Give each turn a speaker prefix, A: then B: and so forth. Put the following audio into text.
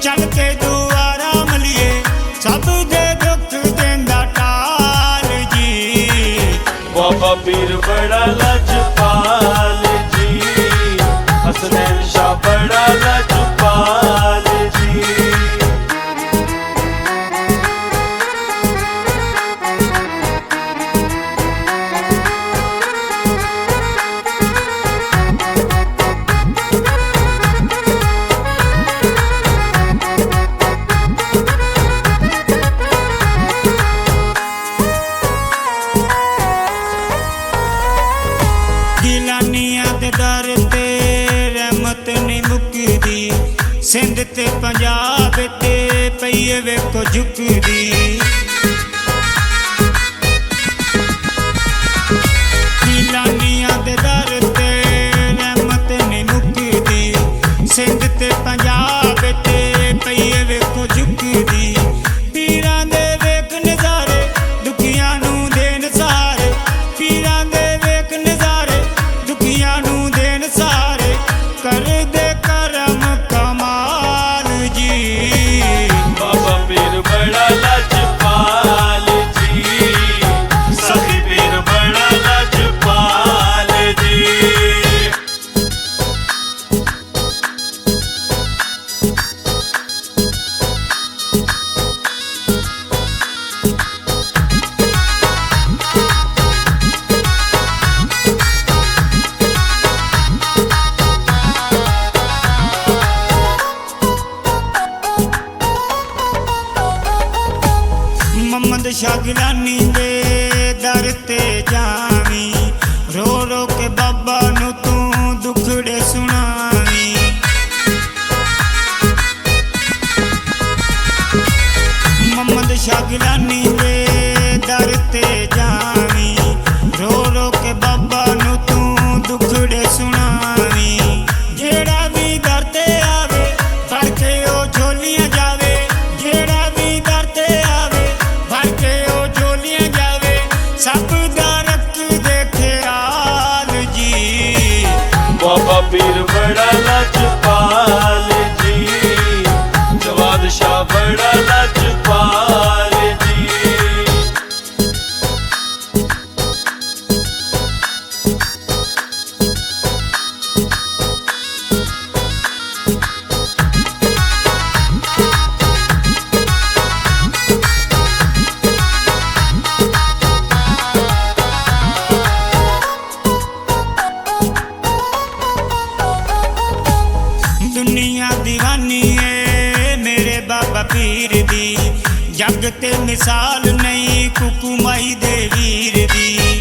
A: चल के दुआरा मलिए सब दे दुख देंदा टाल जी।
B: बाबा पीर बड़ा लजपाल जी, हसनैन शाह बड़ा लजपाल जी।
A: गिलानियां दे दर ते रहमत नहीं मुकदी, सिंध ते पंजाब ते पईए वेखो झुकदी। गिलानियां दे दर ते रहमत नहीं मुकदी, सिंध ते पंजाब ते पईए वेखो झुकदी। पीरां दे वेख नज़ारे दुखियां नूं देन सहारे, पीरां दे वेख नज़ारे दुखियां नूं देन सहारे, कर दे करम कमाल जी।
B: बाबा पीर बड़ा लजपाल जी, सखी पीर बड़ा लजपाल जी।
A: मोहम्मद शाह गिलानी दे दर ते जावी, रो रो के बाबा नू तू दुखड़े सुनावी। मोहम्मद शाह गिलानी दे दर ते जावी, रो रो के बाबा नू तू दुखड़े सुनावी। जेड़ा भी दर ते आवे भर के ओ झोलियां जावे, जेड़ा भी दर ते आवे भर के ओ झोलियां जावे, सब दा रख दे ख्याल जी।
B: बाबा पीर बड़ा लजपाल जी, जवाद शाह बड़ा लजपाल जी।
A: दुनिया दीवानी है मेरे बाबा पीर दी, जग ते मिसाल नहीं कुकुमाई दे वीर दी।